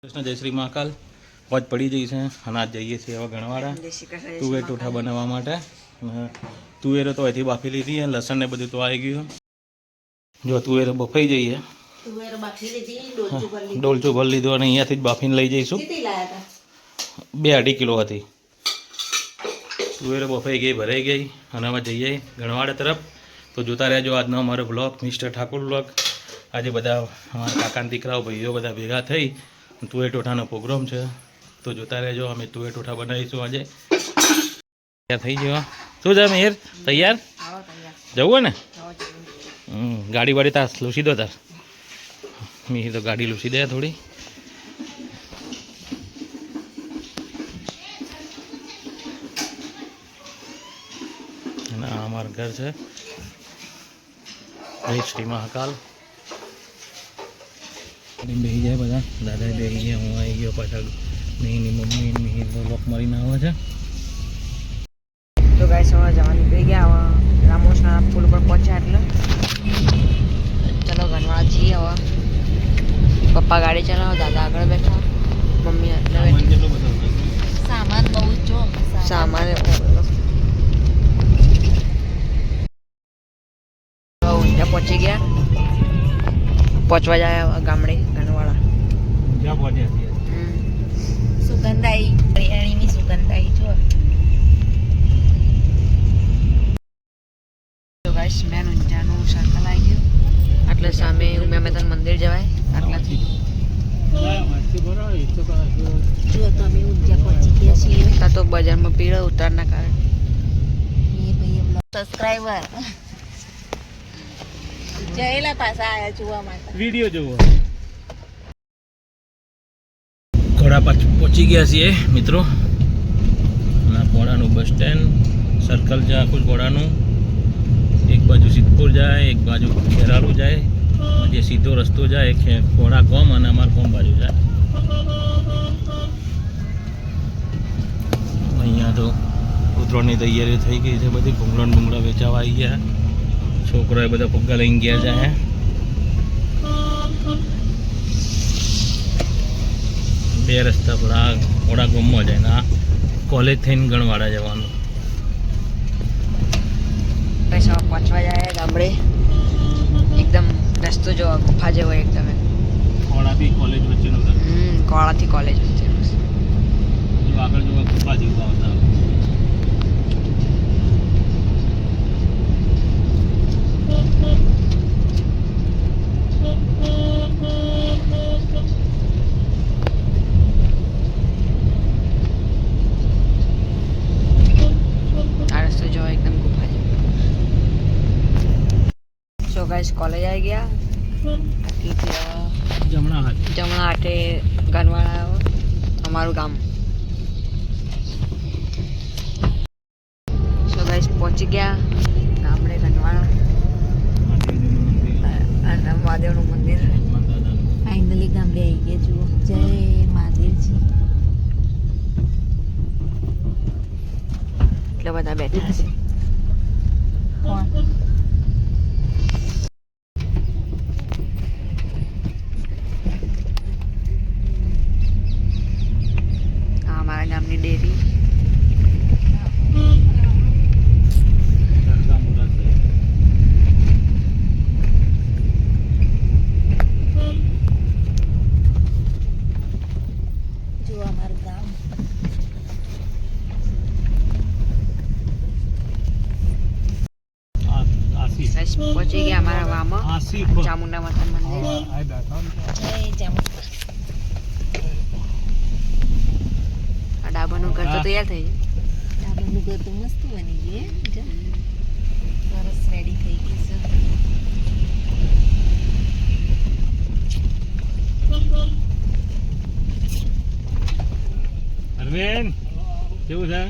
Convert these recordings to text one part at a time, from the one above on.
કૃષ્ણ જય શ્રી મહાકાલ વચ પડી જઈ છે અને આજ જઈએ છીએ હવે ગણવાડા તુવેર ટોઠા બનાવવા માટે. તુવેરો તો અહીંથી બાફી લીધી અને લસણ ને બધું તો આવી ગયું. જો તુવેરો બફાઈ જઈએ ડોલચું ભરી લીધું અને અહીંયાથી જ બાફીને લઈ જઈશું. 2-2.5 કિલો હતી. તુવેરો બફાઈ ગઈ ભરાઈ ગઈ અને હવે જઈએ ગણવાડા તરફ. તો જોતા રહેજો આજનો અમારો બ્લોગ મિસ્ટર ઠાકોર બ્લોગ. આજે બધા અમારા કાકાના દીકરાઓ ભાઈઓ બધા ભેગા થઈ તુવેર ટોઠાનો પ્રોગ્રામ છે. તો જોતા રહેજો. અમે તુવેર ટોઠા બનાવીશું આજે. તૈયાર થઈ ગયો શું છે મેર? તૈયાર જવું ને? ગાડી વાડી તાર લૂસી દો તાર. મેં તો ગાડી લૂસી દે થોડી. અને આ અમારું ઘર છે. જય શ્રી મહાકાલ. બેસી જાય બધા. દાદા બેસી ગયા, હું આવી ગયો પાછળ. મેહીની મમ્મી મેહી તો લોક મારીને આવે છે. તો ગાઈસ હવે જવા નીકળી ગયા. હવે રામોસના પુલ પર પહોંચ્યા એટલે ચલો ગણવા જઈએ. હવે પપ્પા ગાડી ચલાવો, દાદા આગળ બેઠા, મમ્મી એટલે બેઠી. સામાન બહુ જો સામાન ઊંઝા પહોંચી ગયા. પહોંચવા જાય ગામડે ગણવાડા. ક્યાં પહોંચ્યા છીએ? સુગંધ આવી, હરિયાણીની સુગંધ આવી જો. તો ગાઈસ મેન ઊંઝાનું સર્કલ આવી ગયું. એટલે સામે ઉમિયા મેદાન મંદિર જવાય આટલાથી. જો તો અમે ઊંઝા પહોંચી ગયા છીએ. ત્યાં તો બજારમાં ભીડ ઉતારના કારણે સબસ્ક્રાઈબર જયેલા પાછા આયા જોવા માટે. વિડીયો જોવો. ઘોડા પાછું પહોંચી ગયા છીએ મિત્રો. ના ઘોડાનું બસ સ્ટેન્ડ સર્કલ છે આખું ઘોડાનું. એક બાજુ સિદ્ધપુર જાય, એક બાજુ ખેરાલુ જાય. જે સીધો રસ્તો જાય ઘોડા ગામ અને અમારા ગામ બાજુ જાય. અહીંયા તો ઉતરણની તૈયારી થઈ ગઈ છે બધી. ભૂંગળા વેચાવા આવી ગયા. છોકરાએ બધા ફુગ્ગા લઈને ગયા છે. બે રસ્તા પર આ ઘોડા ગામમાં જાય ને આ કોલેજ થઈને ગણવાડા જવાનું. પહોંચવા જાય ગામડે. એકદમ રસ્તો જો ગુફા જેવો એકદમ. કોળાથી કોલેજ વચ્ચેનો કોળાથી કોલેજ વચ્ચેનો આગળ જોવા ગુફા જેવું આવતા. આ રસ્તો જો એકદમ ગુફા જેવો. સો ગાઈસ કોલેજ આવી ગયા. જમણા હાથે ગણવાડા અમારું ગામ. સો ગાઈસ પહોંચી ગયા ગામડે ગણવાડા. અને મહાદેવનું મંદિર ફાઇનલી ગામડે આવી ગયા. જુઓ જય મહાદેવજી. એટલે બધા બેઠા છે. અમારા ગામની ડેરી. જો અમારું ગામ. પહોંચી ગયા અમારા ગામમાં. ચામુંડા માતાનું મંદિર. જય ચામુંડા. આ ડાબાનું ઘર તો તૈયાર થઈ ગયું. ડાબાનું ઘર તો મસ્ત બની ગયું. સરસ રેડી થઈ ગઈ છે. અરવિંદ કેવું છે?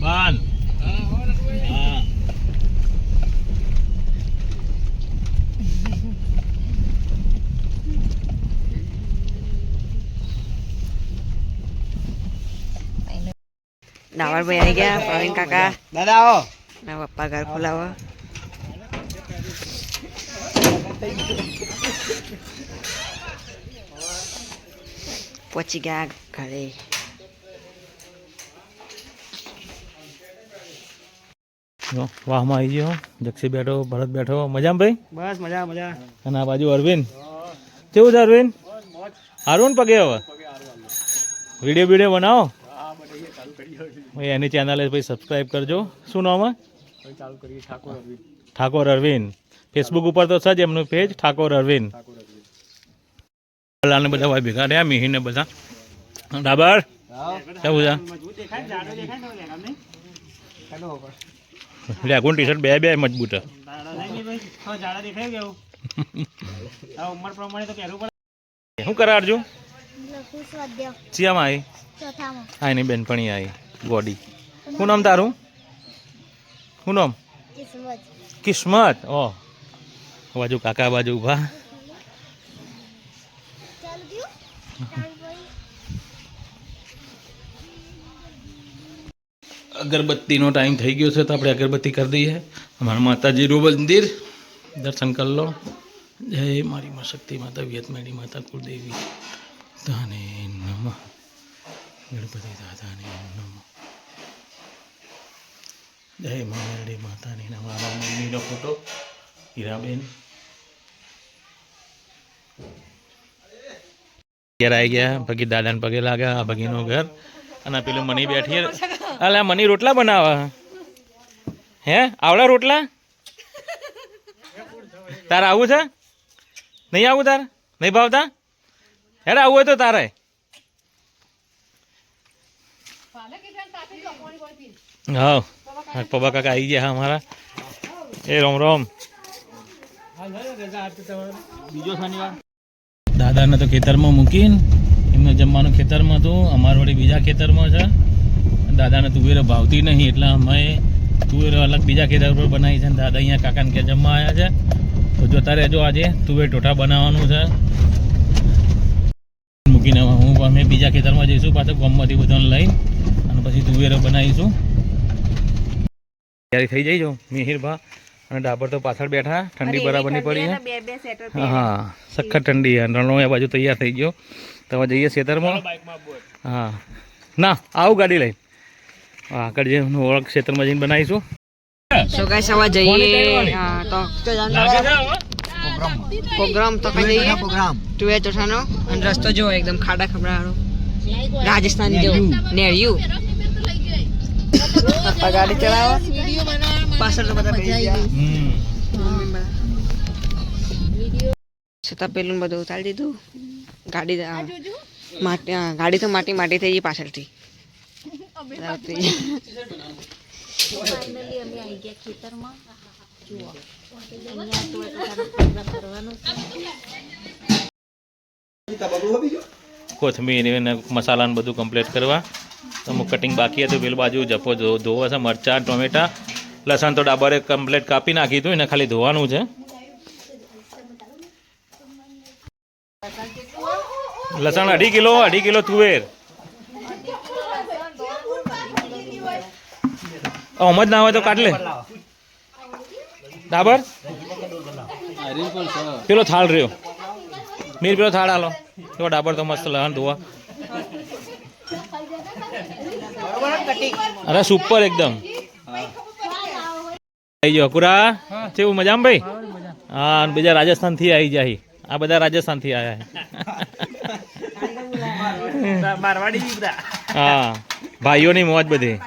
બાન હા ડાવરભાઈ આવી ગયા. પ્રવીણ કાકા દાદા આવો. પપ્પા ઘર ખોલાવા. પહોંચી ગયા ઘરે. વાહમાં આવી ગયો. જક્ષી બેઠો, ભરત બેઠો. મજામાં ભાઈ? બસ મજા મજા. અને આ બાજુ અરવિંદ. કેવું છે અરવિંદ? હારું ને પગે હવે? વિડીયો બીડીયો બનાવો. ભાઈ એની ચેનલ ભાઈ સબસ્ક્રાઈબ કરજો. શું નામ? ચાલુ કરીએ ઠાકોર અરવિંદ. ફેસબુક ઉપર તો છે જ એમનું પેજ ઠાકોર અરવિંદ. ને બધા ભાઈ ભેગા રહ્યા, મિહિને બધા. ડાબર કેવું છે? લેગુન ટી શર્ટ બે મજબૂત છે. શું કરે અર્જુન? ચિયામાં આવી? હા એની બેનપણી આવી ગોડી. શું નામ તારું? શું નામ? કિસ્મત. ઓહ બાજુ કાકા બાજુ ઉભા. અગરબત્તીનો ટાઈમ થઈ ગયો છે તો આપણે અગરબત્તી કરી દઈએ. અમારા માતાજીનું મંદિર દર્શન કરી લો. જય મારી માં શક્તિ માતા, વિયતમેડી માતા, કુળદેવી તાને નમઃ, ગણપતિ દાદાને નમઃ. જય મારી માતાની નમઃ. મારા મમ્મીનો ફોટો હીરાબેન. ઘેર આવી ગયા. ભગી દાદાને પગે લાગ્યા. આ ભગીનું ઘર. અને પેલું મની બેઠી. અલા મની રોટલા બનાવે. હે આવડા રોટલા? તારે આવું છે? નહીં આવું તારે? નહીં ભાવતા? હેડે આવું હોય તો તારે. હા પપ્પા કાકા આવી ગયા અમારા. એ રોમ રોમ. બીજો શનિવાર દાદાને તો ખેતરમાં મૂકીને એમને જમવાનું ખેતરમાં હતું. અમારા વળી બીજા ખેતરમાં છે. દાદાને તુવેરો ભાવતી નહીં એટલે અમે તુવેરો અલગ બીજા ખેતર પર બનાવી છે. દાદા અહીંયા કાકાને કે જમવા આવ્યા છે. તો જોતા રહેજો. આજે તુવેર ટોઠા બનાવવાનું છે. મૂકીને અમે બીજા ખેતરમાં જઈશું. પાછું ગામમાંથી બધાને લઈને અને પછી તુવેરો બનાવીશું. તૈયારી થઈ જઈજો. મિહિરભા અને ડાબર તો પાછળ બેઠા. ઠંડી બરાબરની પડી છે. હા સખત ઠંડી. રણો એ બાજુ તૈયાર થઈ ગયો. તો હવે જઈએ ખેતરમાં. હા ના આવું ગાડી લઈને આગળ જે ઓળખ ક્ષેત્રમાં જઈને બનાવીશું. સો ગાઈસ હવે જઈએ તો પ્રોગ્રામ તો કઈ જઈએ તુવેર ચોઠાનો. અને રસ્તો જો એકદમ ખાડા ખબડાવાળો રાજસ્થાન જેવું નેરિયું. પપ્પા ગાડી ચલાવો. પાછળ તો બધા બેસી ગયા. છતાં પેલું બધું ઉતારી દીધું. ગાડી ગાડી તો માટી થઈ ગઈ પાછળથી. કોથમીર અને મસાલાને બધું કમ્પ્લીટ કરવા. અમુક કટિંગ બાકી હતું. પેલું બાજુ જપો ધોવા છે. મરચાં, ટોમેટા, લસણ તો ડાબરે કમ્પ્લીટ કાપી નાખી હતું. એને ખાલી ધોવાનું છે. લસણ 2.5 કિલો તુવેર. આમ જ ના હોય તો કાઢ લે. ડાબર પેલો થાળ રહ્યો. મીર પેલો થાળ હાલો. તો ડાબર તો મસ્ત લહણ ધોવા. અરે સુપર એકદમ. આવી જાઓ અકુરા. કેવું મજામાં ભાઈ? હા બીજા રાજસ્થાનથી આવી જાય. આ બધા રાજસ્થાનથી આવ્યા. હા ભાઈઓની મોજ બધી.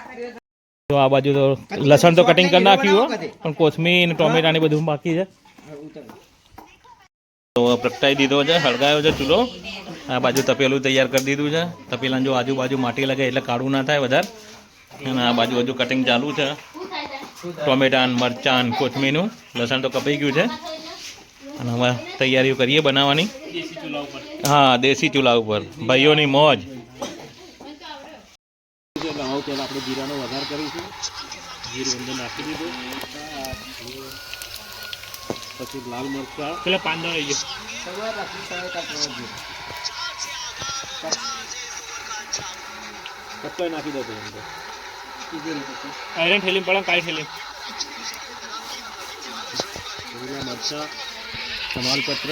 તો આ બાજુ તો લસણ તો કટિંગ કરી નાખ્યું પણ કોથમીર ને ટોમેટાની બધું બાકી છે. તો પ્રગટાઈ દીધો છે. હળગાયો છે ચૂલો. આ બાજુ તપેલું તૈયાર કરી દીધું છે. તપેલાને જો આજુબાજુ માટી લાગે એટલે કાળું ના થાય વધારે. અને આ બાજુ હજુ કટિંગ ચાલુ છે. ટોમેટાન, મરચાં, કોથમીરનું. લસણ તો કપાઈ ગયું છે. અને હવે તૈયારીઓ કરીએ બનાવવાની. હા દેશી ચૂલા ઉપર ભાઈઓની મોજ. આપણે જીરાનો વઘાર કરીશું. જીરું અંદર નાખી દીધું. પછી લાલ મરચાં પેલા પાંદડા લઈ ગયો. કટકો નાખી દો. આયરન થેલી પડે કાળી થેલી. મરચાં તમાલપત્ર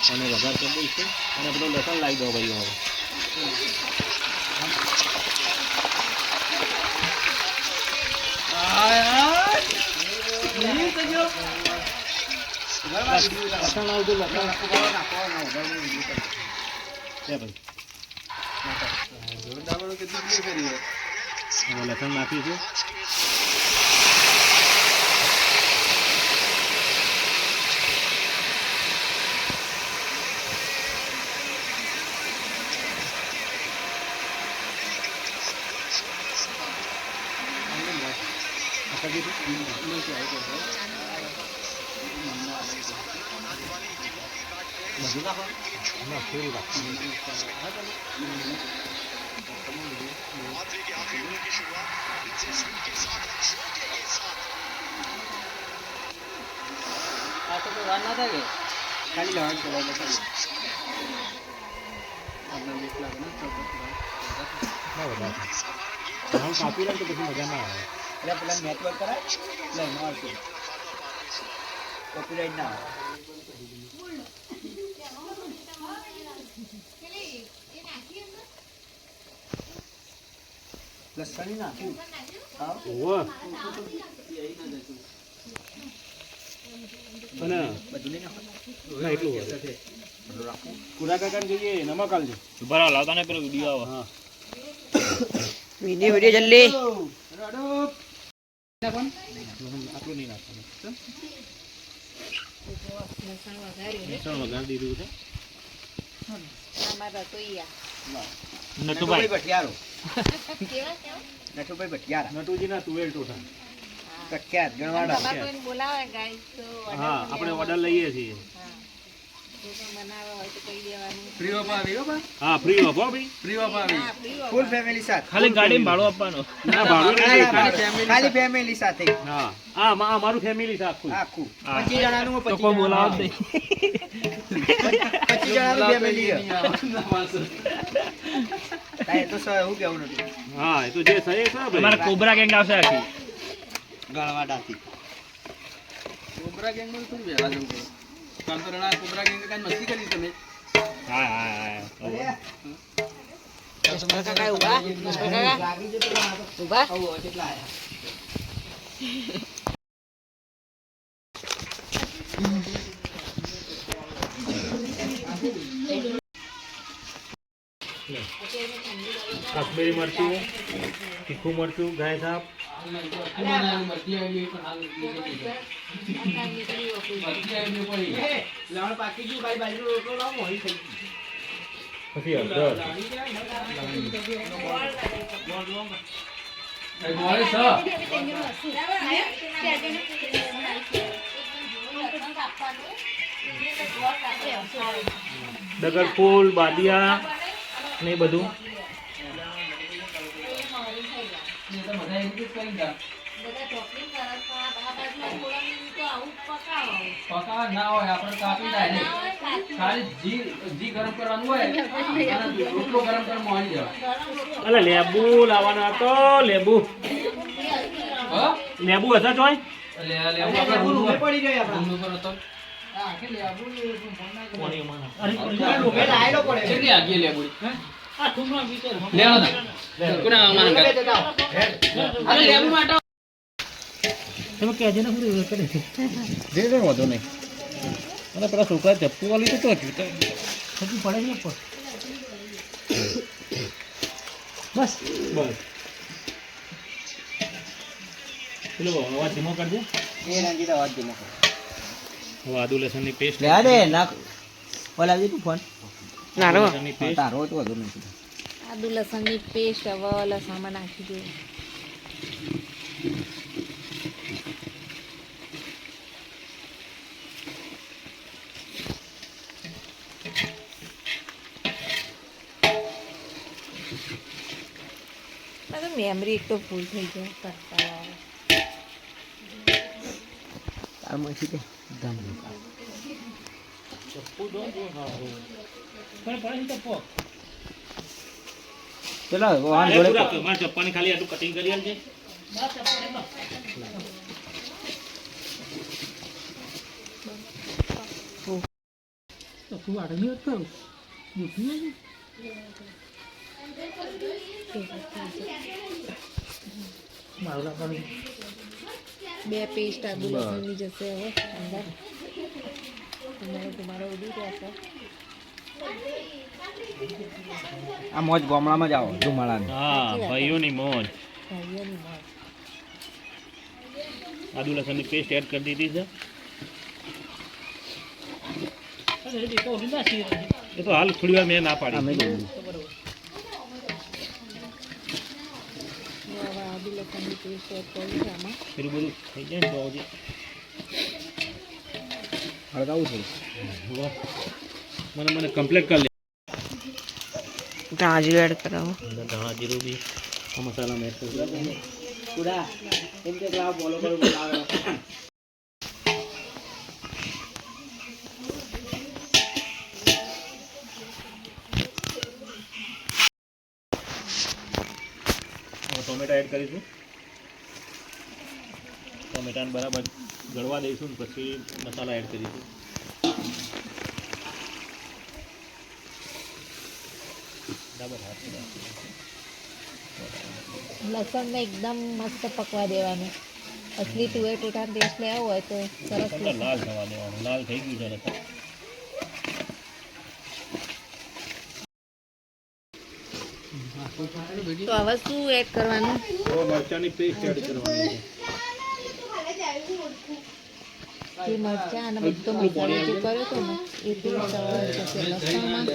અને વઘાર કરી દઈશું અને બધું લસણ લાવી દો ભાઈ હવે લસણ લાવજો લસણ લસણ નાખીશું કાપી તો પછી મજા ના આવે એટલે પેલા નેટવર્ક કરાય એટલે ન આવશે કોપીરાઈટ ના આવે લસણી નાખ્યું ઓહ અને બધું નહીં ના એટલું હોય કુડા કાકાને જોઈએ નમક આલજો બરાબર લાવતા ને પેલો વિડીયો આવે હા વિડીયો જલ્દી આટલું નહીં નાખવાનું લસણ વઘાર દીધું છે નટુભાઈ ભટિયારો નટુભાઈ ભટિયારા નટુજીના તુવેર ટોઠા પ્રખ્યાત ગણવાડા હા આપણે ઓર્ડર લઈએ છીએ ફ્રી ઓફ આવી હો ભાઈ હા ફ્રી ઓફ હો ભાઈ ફ્રી ઓફ આવી ફૂલ ફેમિલી સાથે ખાલી ગાડીમાં ભાડું આપવાનો ના ભાડું નહીં ખાલી ફેમિલી સાથે હા આ મારું ફેમિલી છે આખું 25 જણાનું 25 તો બોલાવ દે 25 જણાનું ફેમિલી કાય તો હું કેવું નથી હા એ તો જે સહી છે અમારા કોબરા ગેંગ આવશે આખી ગણવાડાથી કોબરા ગેંગ માં શું બેવા જવું પડે કાંતરણા કોબરા ગેંગ કાઈ મસ્તી કરી તમે હા કાકા ઉભા ઉભા કેટલા કાશ્મીરી મરચું તીખું મરચું ગાય સાપ પછી હળદર ડગરફૂલ બાદિયા ને બધું ના હોય આપણે કાપી ખાલી જી ગરમ કરવાનું હોય રોટલો ગરમ કરવા આવી જવા અલે લેબુ લાવવાનો હતો લેબુ લેબુ હતા જોઈ લેબુ આપણે રૂમે પડી ગઈ આપણે રૂમ પર હતો હા કે લેબુ કોણી માં અરે રૂમે લાયેલો પડે કેટલી આગે લેબુ આ ઠુમનો વિચાર લેવો ના કોના માન અરે લેબુ માટો તમે કહેજે ને હું કરે જે વાંધો નહીં અને પેલા છોકરા ચપ્પુ વાળી તો હજુ પડે છે પર બસ બસ પેલો અવાજ ધીમો કરજે એ રંજીત અવાજ ધીમો કર હવે આદુ લસણની પેસ્ટ લે દે નાખ ઓલાવજી તું ફોન નારો તારો તો વધુ નથી આદુ લસણની પેસ્ટ હવે લસણમાં નાખી દે મેમરી એક તો ફૂલ થઈ જાય કરતા તાર મસી કે દમ ચપ્પુ દો હા પણ પડે તો પો ચલો વાન જોડે માર ચપ્પાની ખાલી આટલું કટિંગ કરી આલજે બે પેસ્ટ આદુ લસણની જશે હવે અંદર. તમારે ઉડી રહેશે. આ મોજ ગામડામાં જ આવો ધુમાડાની. હા ભાઈઓની મોજ. ભાઈઓની મોજ. આદુ લસણની પેસ્ટ એડ કરી દીધી છે. એ તો હાલ થોડી વાર મેં ના પાડી. હવે આદુ લસણની પેસ્ટ એડ કરી છે આમાં. પેલું બધું થઈ જાય ને તો હજી હળગાવું છું. મને કમ્પ્લીટ કરી લે. કાજુ એડ કરાવો. અંદર ધાણા જીરું બી આ મસાલા મેચ કરી દે. કુડા એમ કે લાવ બોલો કરો બોલાવે. ટોમેટા એડ કરીશું. ટોમેટાને બરાબર ગળવા દઈશું ને પછી મસાલા એડ કરીશું. બરાબર લસણને એકદમ મસ્ત પકવા દેવાનું. અસલી તુવેર ટેટાનો ટેસ્ટ લેવો હોય તો સરસ. લાલ થવા દેવાનું. લાલ થઈ ગયું છે લસણ. તો હવે શું એડ કરવાનું? મરચાની પેસ્ટ એડ કરવાની. જે મરચાં અને બધો મસાલો જે કર્યો હતો ને એ પેસ્ટ જશે લસણમાં.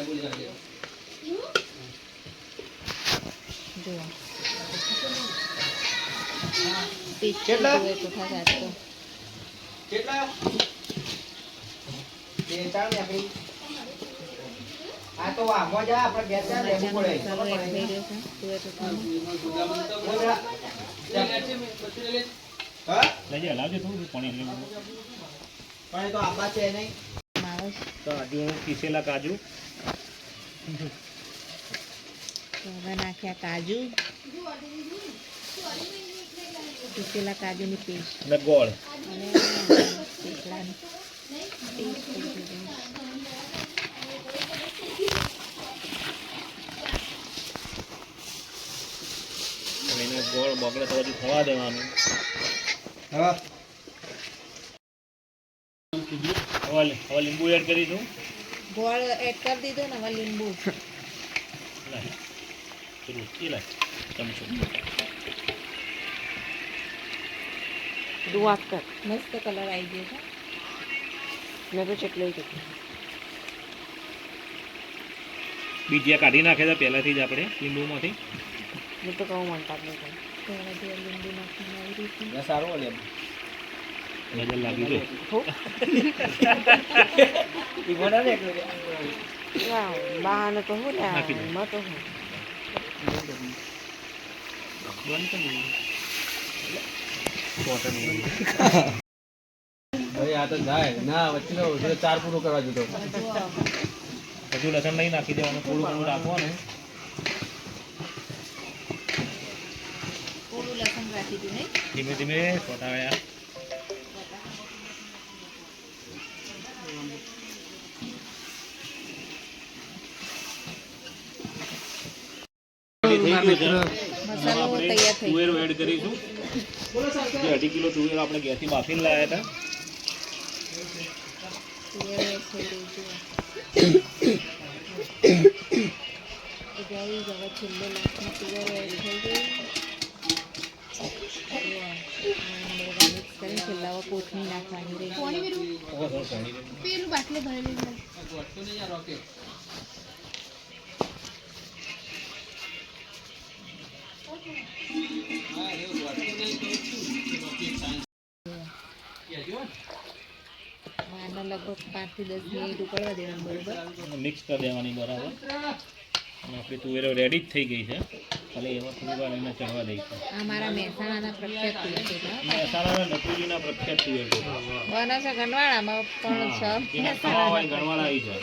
જુઓ કેટલા? તુવેર ચોખા કાઢતો. કેટલા એ ચાલ ને આપણી આ તો આ મજા આપણે બેસા લેવું પડે. મસાલો એડ થઈ ગયો છે તુવેર ચોખામાં. હા લઈ જા લાવજો થોડું પાણી લેવું. પણ એ તો આબા છે નહીં. માવસ તો આજે પીસેલા કાજુ તો હવે નાખ્યા કાજુ. પીસેલા કાજુની પેસ્ટ અને ગોળ. અને પેટલાની પેસ્ટ થઈ ગઈ. હવે એને ગોળ બગડે તો હજી થવા દેવાનું. હા હવે લીંબુ એડ કરીશું. ગોળ એડ કરી દીધો ને હવે લીંબુ. લાય પેલું એ લાય ચમચો. વાત કર. મસ્ત કલર આવી ગયો છે. મેં તો ચટણી કીધી. બીજિયા કાઢી નાખ્યા હતા પહેલાથી જ આપણે લીંબુમાંથી. હું તો કહું મનતા જ નહીં કરું. તો હવે જે લીંબુ નાખીને આવી રીતે એ સારું લે નજર લાગી જો. ઈ બોલા ને એટલે બહાને તો હું નાખી દે. એમાં તો હું ભાઈ આ તો જાય ના વચ્ચે ચાર પૂરું કરવા જતો. હજુ લસણ નહીં નાખી દેવાનું. થોડું ઘણું રાખવાનું. થોડું લસણ રાખી દીધું નહીં. ધીમે ધીમે સોટાવ્યા. મસાલો તૈયાર થઈ તુવેર એડ કરીશું. જે 2.5 કિલો તુવેર આપણે ગેસથી બાફીને લાવ્યા હતા. તુવેર એડ થઈ ગઈ છે. ગાઈસ હવે છેલ્લે લાસ્ટમાં તુવેર એડ થઈ ગઈ. મિક્સ કરીને છેલ્લા હવે કોથમીર નાખવાની રહી. પેલું બાટલો ભરેલી આને લગભગ 5 થી 10 મિનિટ ઉકળવા દેવાનું બરોબર. મિક્સ કરી દેવાની બરાબર. અને આપણી તુવેરો રેડી જ થઈ ગઈ છે. ખાલી એમાં થોડી વાર એને ચડવા દઈશું. આ મારા મહેસાણાના પ્રખ્યાત તુવેર છે. મહેસાણાના નકુજીના પ્રખ્યાત તુવેર છે. બને છે ગણવાડામાં પણ છે જેને ખાવા હોય ગણવાળા આવી છે.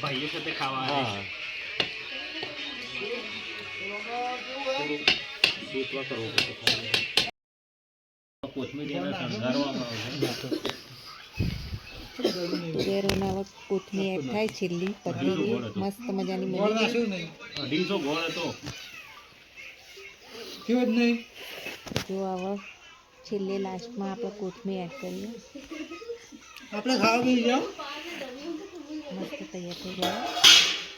ભાઈઓ સાથે ખાવા આવે. દૂધવા કરવું પડે. કોથમીર એને શણગારવામાં આવે છે. તુવેરોના હવે કોથમી એડ થાય છેલ્લી પતી ગઈ મસ્ત મજાની મળી ગઈ જો હવે છેલ્લે લાસ્ટમાં આપણે કોથમી એડ કરીએ આપણે ખાવા બી જાઓ મસ્ત તૈયાર થઈ ગયા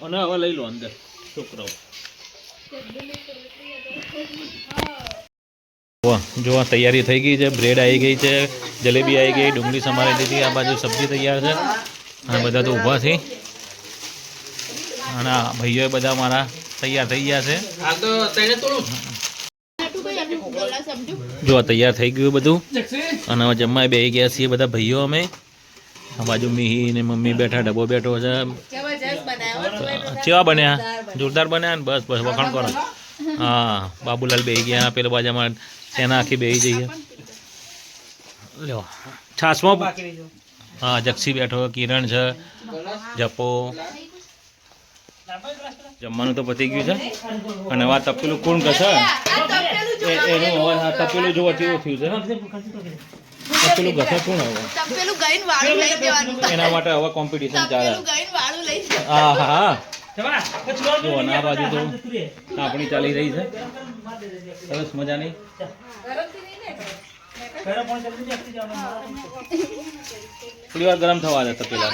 અને હવે લઈ લો અંદર છોકરાઓ જો આ તૈયારી થઈ ગઈ છે બ્રેડ આવી ગઈ છે જલેબી આવી ગઈ ડુંગળી સમારી દીધી આ બાજુ સબ્જી તૈયાર છે અને બધા તો ઊભા છે અને આ ભાઈઓ બધા મારા તૈયાર થઈ ગયા છે જો આ તૈયાર થઈ ગયું બધું અને હવે જમવા બેસી ગયા છીએ બધા ભાઈઓ અમે આ બાજુ મિહી ને મમ્મી બેઠા ડબ્બો બેઠો છે કેવા બન્યા જોરદાર બન્યા ને બસ બસ વખાણ કરો હા બાબુલાલ બેસી ગયા પેલા બાજુમાં તેના આખી બેસી જઈએ લ્યો છાસમાં હા જક્ષી બેઠો કિરણ છે જપો જમવાનું તો પતી ગયું છે અને આ તપેલું કોણ કશે એનું હવે આ તપેલું જો કેવું થયું છે તપેલું ઘસે કોણ હવે એના માટે હવે કોમ્પિટિશન ચાલે હા હા હા જો આ બાજુ તો આપણી ચાલી રહી છે સરસ મજાની થોડી વાર ગરમ થવા દે તપેલા